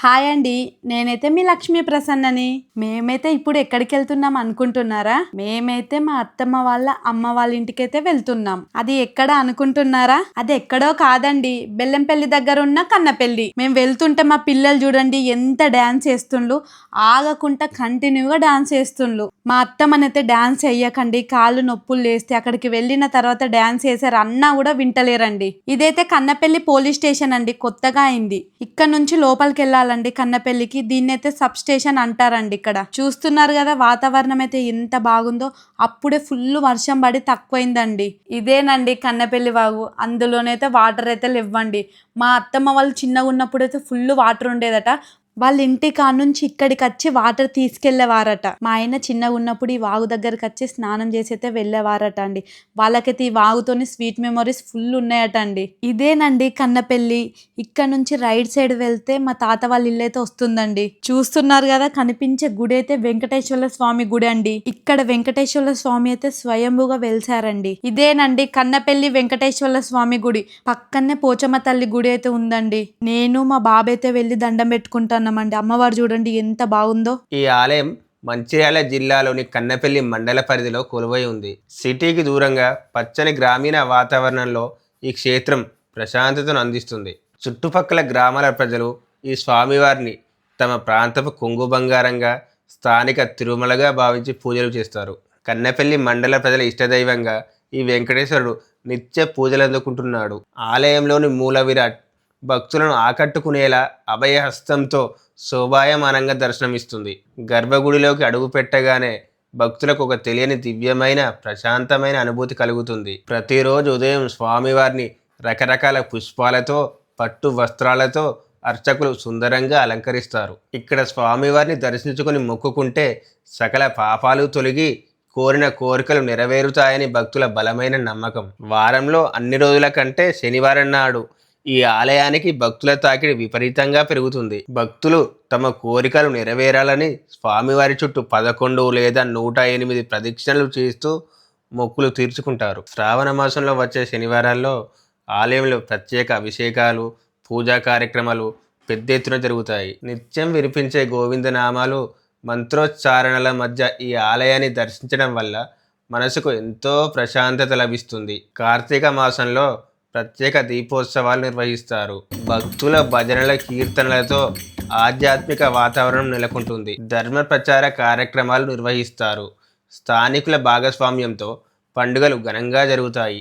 Hi అండి. నేనైతే మీ లక్ష్మీ ప్రసన్నని. మేమైతే ఇప్పుడు ఎక్కడికి వెళ్తున్నాం అనుకుంటున్నారా? మేమైతే మా అత్తమ్మ వాళ్ళ అమ్మ వాళ్ళ ఇంటికైతే వెళ్తున్నాం. అది ఎక్కడ అనుకుంటున్నారా? అది ఎక్కడో కాదండి, బెల్లంపల్లి దగ్గర ఉన్న కన్నపల్లి. మేము వెళ్తుంటే మా పిల్లలు చూడండి ఎంత డాన్స్ చేస్తుండ్రు, ఆగకుండా కంటిన్యూగా డాన్స్ చేస్తుండ్రు. మా అత్తమ్మనైతే డాన్స్ చెయ్యకండి, కాళ్ళు నొప్పులు లేస్తే అక్కడికి వెళ్ళిన తర్వాత డాన్స్ చేశారు అన్నా కూడా వింటలేరండి. ఇదైతే కన్నపల్లి పోలీస్ స్టేషన్ అండి, కొత్తగా అయింది. ఇక్కడ నుంచి లోపలికి వెళ్ళాలండి కన్నపల్లికి. దీన్నైతే సబ్ స్టేషన్ అంటారండి. ఇక్కడ చూస్తున్నారు కదా వాతావరణం అయితే ఎంత బాగుందో. అప్పుడే ఫుల్ వర్షం పడి తక్కువైందండి. ఇదేనండి కన్నపల్లి వాగు. అందులోనైతే వాటర్ అయితే లేవ్వండి. మా అత్తమ్మ వాళ్ళు చిన్నగా ఉన్నప్పుడు అయితే ఫుల్ వాటర్ ఉండేదట. వాళ్ళ ఇంటి కానుంచి ఇక్కడికి వచ్చి వాటర్ తీసుకెళ్లేవారట. మా ఆయన చిన్నగా ఉన్నప్పుడు ఈ వాగు దగ్గరికి వచ్చి స్నానం చేసి అయితే వెళ్ళేవారట అండి. వాళ్ళకైతే ఈ వాగుతోని స్వీట్ మెమరీస్ ఫుల్ ఉన్నాయట అండి. ఇదేనండి కన్నపల్లి. ఇక్కడ నుంచి రైట్ సైడ్ వెళ్తే మా తాత వాళ్ళ ఇల్లు అయితే వస్తుందండి. చూస్తున్నారు కదా కనిపించే గుడి అయితే వెంకటేశ్వర స్వామి గుడి అండి. ఇక్కడ వెంకటేశ్వర స్వామి అయితే స్వయంభుగా వెలిసారండి. ఇదేనండి కన్నపల్లి వెంకటేశ్వర స్వామి గుడి. పక్కనే పోచమ్మ తల్లి గుడి అయితే ఉందండి. నేను మా బాబు అయితే వెళ్ళి దండం పెట్టుకుంటాను. అమ్మవారు చూడండి ఎంత బాగుందో. ఈ ఆలయం మంచిర్యాల జిల్లాలోని కన్నపల్లి మండల పరిధిలో కొలువై ఉంది. సిటీకి దూరంగా పచ్చని గ్రామీణ వాతావరణంలో ఈ క్షేత్రం ప్రశాంతతను అందిస్తుంది. చుట్టుపక్కల గ్రామాల ప్రజలు ఈ స్వామివారిని తమ ప్రాంతపు కొంగు బంగారంగా, స్థానిక తిరుమలగా భావించి పూజలు చేస్తారు. కన్నపల్లి మండల ప్రజల ఇష్టదైవంగా ఈ వెంకటేశ్వరుడు నిత్య పూజలు అందుకుంటున్నాడు. ఆలయంలోని మూల విరాట్ భక్తులను ఆకట్టుకునేలా అభయహస్తంతో శోభాయమానంగా దర్శనమిస్తుంది. గర్భగుడిలోకి అడుగు పెట్టగానే భక్తులకు ఒక తెలియని దివ్యమైన ప్రశాంతమైన అనుభూతి కలుగుతుంది. ప్రతిరోజు ఉదయం స్వామివారిని రకరకాల పుష్పాలతో, పట్టు వస్త్రాలతో అర్చకులు సుందరంగా అలంకరిస్తారు. ఇక్కడ స్వామివారిని దర్శించుకొని మొక్కుకుంటే సకల పాపాలు తొలగి కోరిన కోరికలు నెరవేరుతాయని భక్తుల బలమైన నమ్మకం. వారంలో అన్ని రోజుల కంటే శనివారం నాడు ఈ ఆలయానికి భక్తుల తాకిడి విపరీతంగా పెరుగుతుంది. భక్తులు తమ కోరికలు నెరవేరాలని స్వామివారి చుట్టూ 11 లేదా 108 ప్రదక్షిణలు చేస్తూ మొక్కులు తీర్చుకుంటారు. శ్రావణ మాసంలో వచ్చే శనివారాల్లో ఆలయంలో ప్రత్యేక అభిషేకాలు, పూజా కార్యక్రమాలు పెద్ద ఎత్తున జరుగుతాయి. నిత్యం వినిపించే గోవిందనామాలు, మంత్రోచ్చారణల మధ్య ఈ ఆలయాన్ని దర్శించడం వల్ల మనసుకు ఎంతో ప్రశాంతత లభిస్తుంది. కార్తీక మాసంలో ప్రత్యేక దీపోత్సవాలు నిర్వహిస్తారు. భక్తుల భజనల, కీర్తనలతో ఆధ్యాత్మిక వాతావరణం నెలకొంటుంది. ధర్మ ప్రచార కార్యక్రమాలు నిర్వహిస్తారు. స్థానికుల భాగస్వామ్యంతో పండుగలు ఘనంగా జరుగుతాయి.